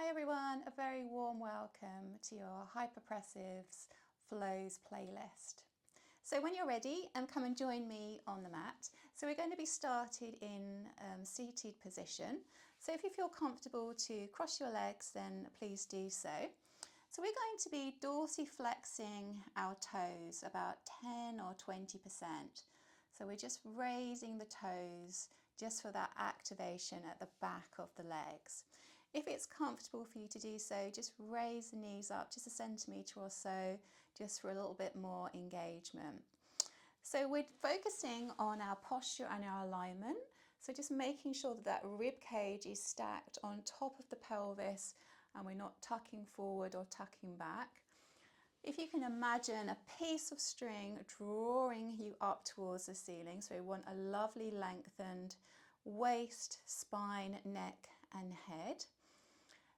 Hi everyone, a very warm welcome to your Hypopressives Flows playlist. So when you're ready, come and join me on the mat. So we're going to be started in seated position. So if you feel comfortable to cross your legs, then please do so. So we're going to be dorsiflexing our toes about 10 or 20%. So we're just raising the toes just for that activation at the back of the legs. If it's comfortable for you to do so, just raise the knees up just a centimetre or so, just for a little bit more engagement. So we're focusing on our posture and our alignment. So just making sure that that rib cage is stacked on top of the pelvis and we're not tucking forward or tucking back. If you can imagine a piece of string drawing you up towards the ceiling, so we want a lovely lengthened waist, spine, neck and head.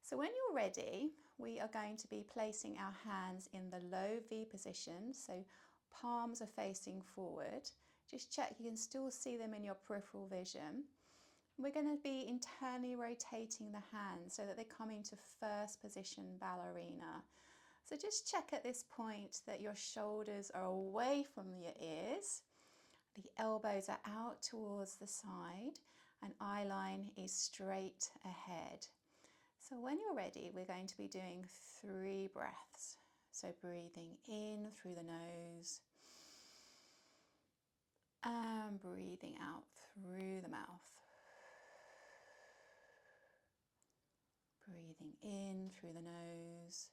So when you're ready, we are going to be placing our hands in the low V position, so palms are facing forward. Just check you can still see them in your peripheral vision. We're going to be internally rotating the hands so that they come into first position ballerina. So just check at this point that your shoulders are away from your ears, the elbows are out towards the side and eye line is straight ahead. So when you're ready, we're going to be doing 3 breaths. So breathing in through the nose and breathing out through the mouth. Breathing in through the nose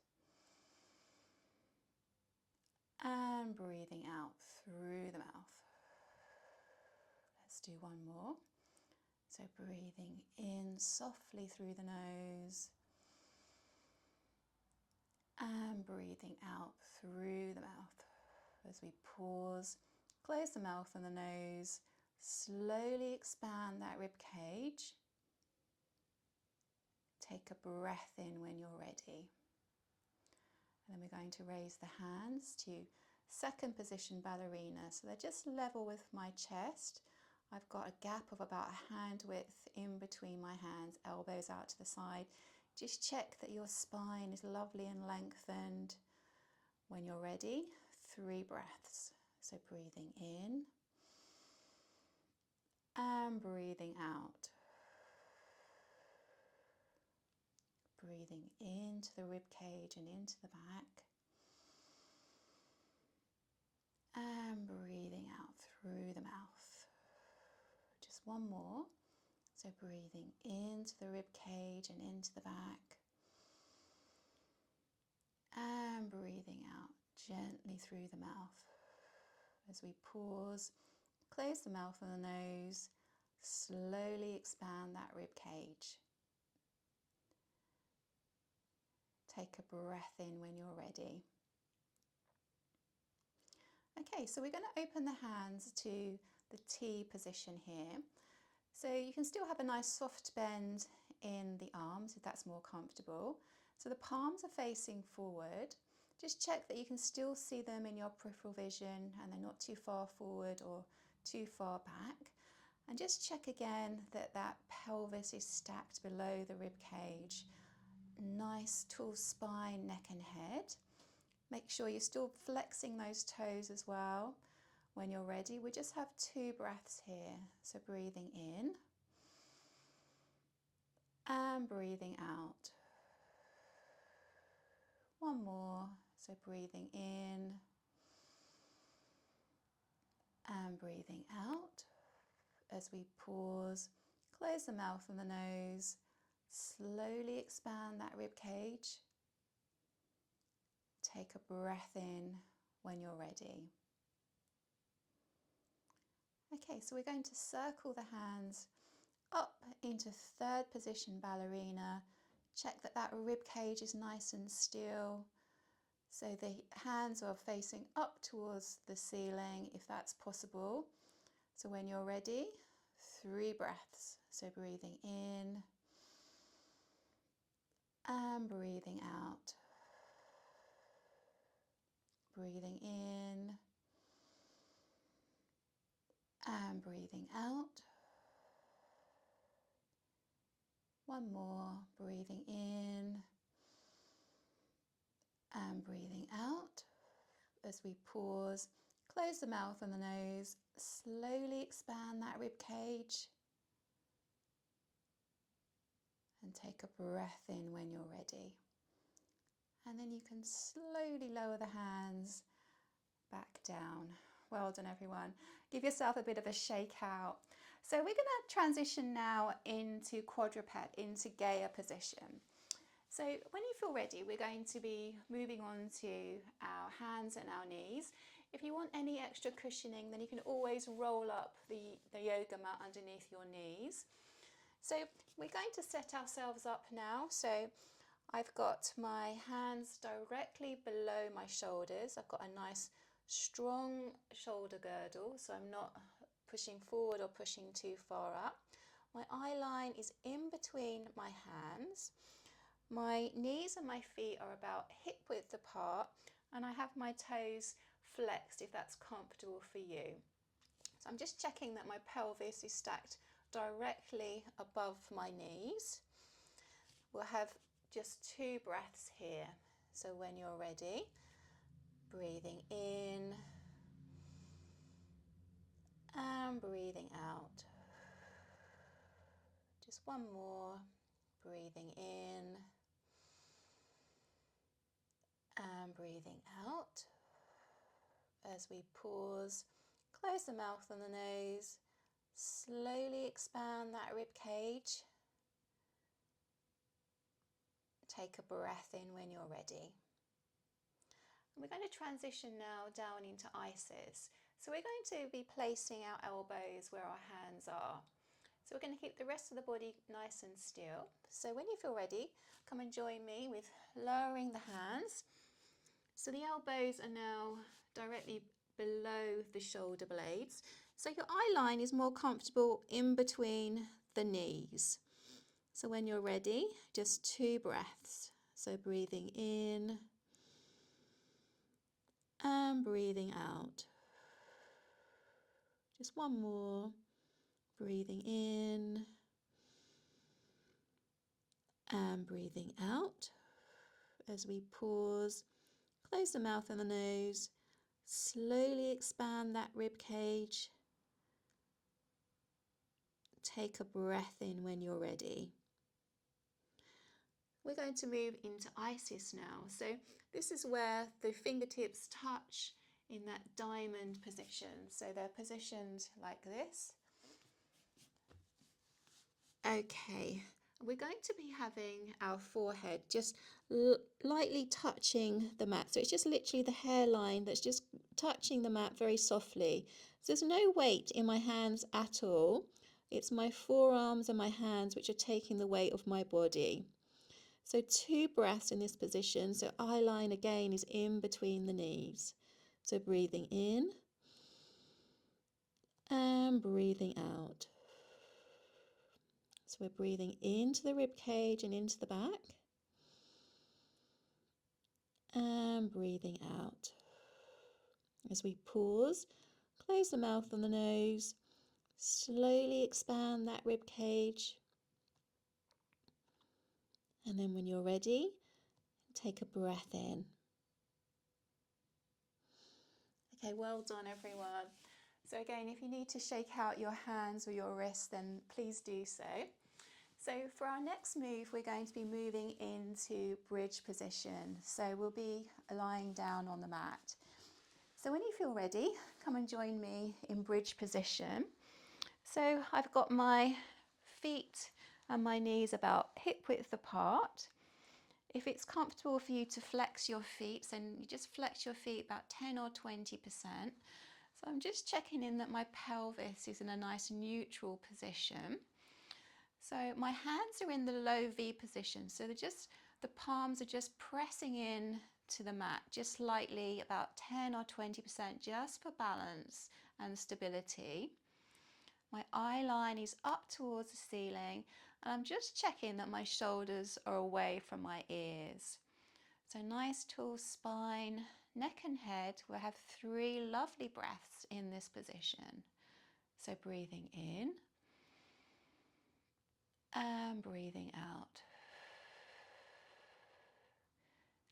and breathing out through the mouth. Let's do one more. So breathing in softly through the nose and breathing out through the mouth. As we pause, close the mouth and the nose, slowly expand that rib cage. Take a breath in when you're ready. And then we're going to raise the hands to second position ballerina. So they're just level with my chest. I've got a gap of about a hand width in between my hands, elbows out to the side. Just check that your spine is lovely and lengthened. When you're ready, 3 breaths. So breathing in and breathing out. Breathing into the rib cage and into the back. And breathing out through the mouth. Just one more. So breathing into the rib cage and into the back. And breathing out gently through the mouth. As we pause, close the mouth and the nose, slowly expand that rib cage. Take a breath in when you're ready. Okay, so we're going to open the hands to the T position here. So you can still have a nice soft bend in the arms if that's more comfortable. So the palms are facing forward. Just check that you can still see them in your peripheral vision and they're not too far forward or too far back. And just check again that that pelvis is stacked below the rib cage. Nice tall spine, neck and head. Make sure you're still flexing those toes as well. When you're ready, we just have 2 breaths here. So breathing in and breathing out. One more. So breathing in and breathing out. As we pause, close the mouth and the nose, slowly expand that rib cage. Take a breath in when you're ready. Okay, so we're going to circle the hands up into third position ballerina. Check that that rib cage is nice and still. So the hands are facing up towards the ceiling if that's possible. So when you're ready, 3 breaths. So breathing in and breathing out. Breathing in and breathing out. One more, breathing in As we pause, close the mouth and the nose, slowly expand that rib cage and take a breath in when you're ready. And then you can slowly lower the hands back down. Well done, everyone. Give yourself a bit of a shake out. So we're going to transition now into quadruped, into Gaia position. So when you feel ready, we're going to be moving on to our hands and our knees. If you want any extra cushioning, then you can always roll up the yoga mat underneath your knees. So we're going to set ourselves up now. So I've got my hands directly below my shoulders. I've got a nice strong shoulder girdle, so I'm not pushing forward or pushing too far up. My eye line is in between my hands. My knees and my feet are about hip width apart, and I have my toes flexed if that's comfortable for you. So I'm just checking that my pelvis is stacked directly above my knees. We'll have just 2 breaths here. So when you're ready, breathing in and breathing out. Just one more, breathing in and breathing out. As we pause, close the mouth and the nose, slowly expand that rib cage. Take a breath in when you're ready. And we're going to transition now down into Isis. So we're going to be placing our elbows where our hands are. So we're going to keep the rest of the body nice and still. So when you feel ready, come and join me with lowering the hands. So the elbows are now directly below the shoulder blades. So your eye line is more comfortable in between the knees. So when you're ready, just 2 breaths. So breathing in and breathing out. Just one more. Breathing in and breathing out. As we pause, close the mouth and the nose, slowly expand that rib cage. Take a breath in when you're ready. We're going to move into Isis now. So this is where the fingertips touch in that diamond position. So they're positioned like this. Okay, we're going to be having our forehead just lightly touching the mat. So it's just literally the hairline that's just touching the mat very softly. So there's no weight in my hands at all. It's my forearms and my hands which are taking the weight of my body. So 2 breaths in this position. So eye line again is in between the knees. So breathing in and breathing out. So we're breathing into the rib cage and into the back. And breathing out. As we pause, close the mouth and the nose. Slowly expand that rib cage. And then when you're ready, take a breath in. Okay, well done everyone. So again, if you need to shake out your hands or your wrists, then please do so. So for our next move, we're going to be moving into bridge position. So we'll be lying down on the mat. So when you feel ready, come and join me in bridge position. So I've got my feet and my knees about hip width apart. If it's comfortable for you to flex your feet, then you just flex your feet about 10 or 20%. So I'm just checking in that my pelvis is in a nice neutral position. So my hands are in the low V position. So the palms are just pressing in to the mat, just lightly, about 10 or 20%, just for balance and stability. My eye line is up towards the ceiling, and I'm just checking that my shoulders are away from my ears. So nice tall spine, neck and head. We'll have 3 lovely breaths in this position. So breathing in and breathing out.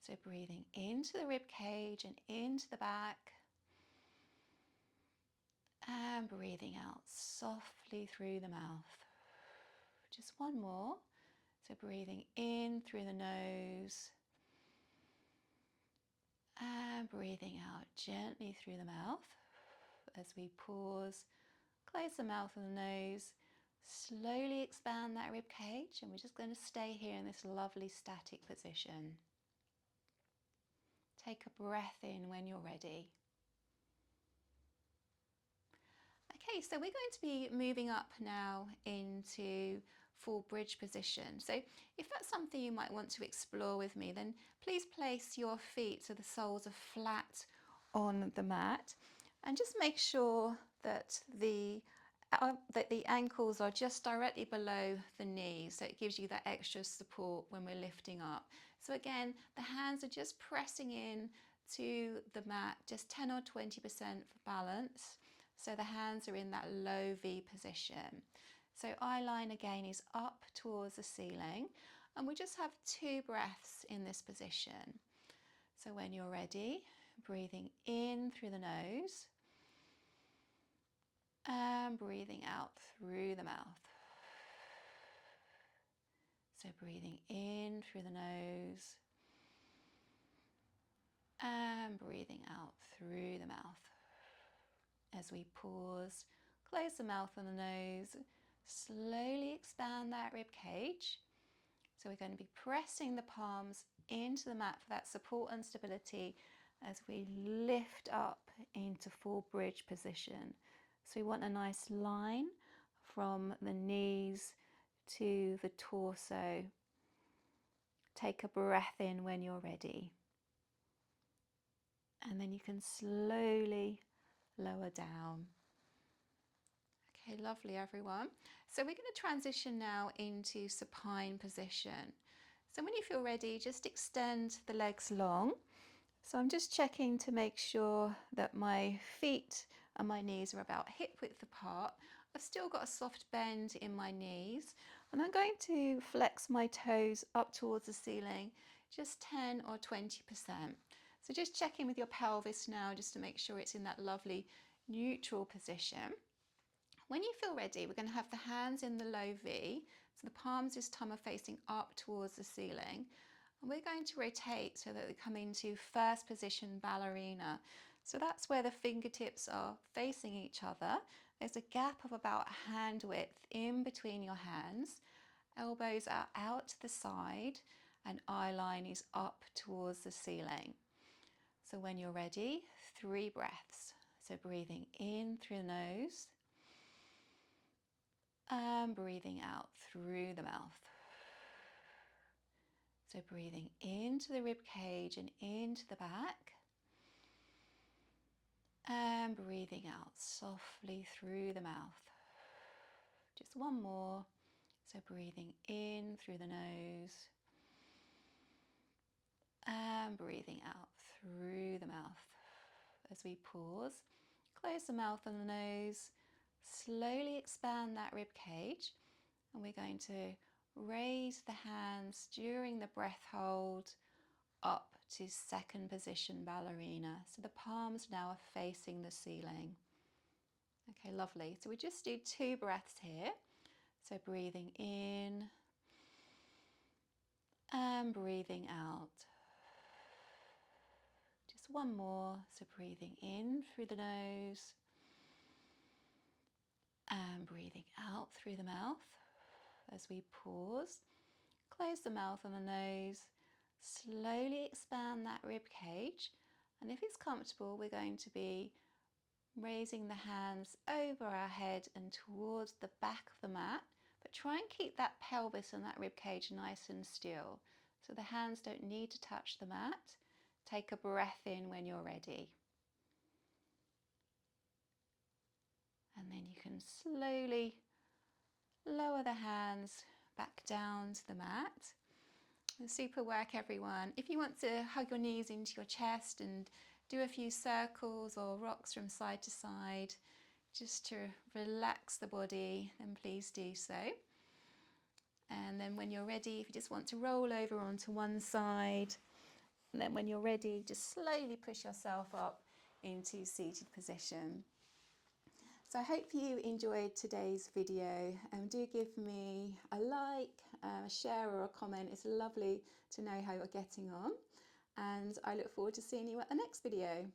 So breathing into the rib cage and into the back. And breathing out softly through the mouth. Just one more. So breathing in through the nose. And breathing out gently through the mouth. As we pause, close the mouth and the nose. Slowly expand that rib cage, and we're just going to stay here in this lovely static position. Take a breath in when you're ready. Okay, so we're going to be moving up now into full bridge position. So if that's something you might want to explore with me, then please place your feet so the soles are flat on the mat, and just make sure that the ankles are just directly below the knees, so it gives you that extra support when we're lifting up. So again, the hands are just pressing in to the mat, just 10 or 20% for balance. So the hands are in that low V position. So eye line again is up towards the ceiling, and we just have 2 breaths in this position. So when you're ready, breathing in through the nose and breathing out through the mouth. So breathing in through the nose and breathing out through the mouth. As we pause, close the mouth and the nose, slowly expand that rib cage. So we're going to be pressing the palms into the mat for that support and stability as we lift up into full bridge position. So we want a nice line from the knees to the torso. Take a breath in when you're ready. And then you can slowly lower down. Okay, lovely everyone. So we're going to transition now into supine position. So when you feel ready, just extend the legs long. So I'm just checking to make sure that my feet and my knees are about hip width apart. I've still got a soft bend in my knees, and I'm going to flex my toes up towards the ceiling, just 10 or 20%. So just checking with your pelvis now, just to make sure it's in that lovely neutral position. When you feel ready, we're going to have the hands in the low V, so the palms this time are facing up towards the ceiling. And we're going to rotate so that we come into first position ballerina. So that's where the fingertips are facing each other. There's a gap of about hand width in between your hands. Elbows are out to the side and eye line is up towards the ceiling. So when you're ready, 3 breaths. So breathing in through the nose and breathing out through the mouth. So breathing into the rib cage and into the back, and breathing out softly through the mouth. Just one more. So breathing in through the nose and breathing out through the mouth. As we pause, close the mouth and the nose, slowly expand that rib cage, and we're going to raise the hands during the breath hold up to second position ballerina. So the palms now are facing the ceiling. Okay, lovely. So we just do 2 breaths here. So breathing in and breathing out. Just one more. So breathing in through the nose and breathing out through the mouth. As we pause, close the mouth and the nose, slowly expand that rib cage, and if it's comfortable, we're going to be raising the hands over our head and towards the back of the mat, but try and keep that pelvis and that rib cage nice and still, so the hands don't need to touch the mat. Take a breath in when you're ready. And then you can slowly lower the hands back down to the mat. Super work everyone. If you want to hug your knees into your chest and do a few circles or rocks from side to side just to relax the body, then please do so. And then when you're ready, if you just want to roll over onto one side And then when you're ready, just slowly push yourself up into seated position. So I hope you enjoyed today's video, and do give me a like, a share or a comment. It's lovely to know how you're getting on, and I look forward to seeing you at the next video.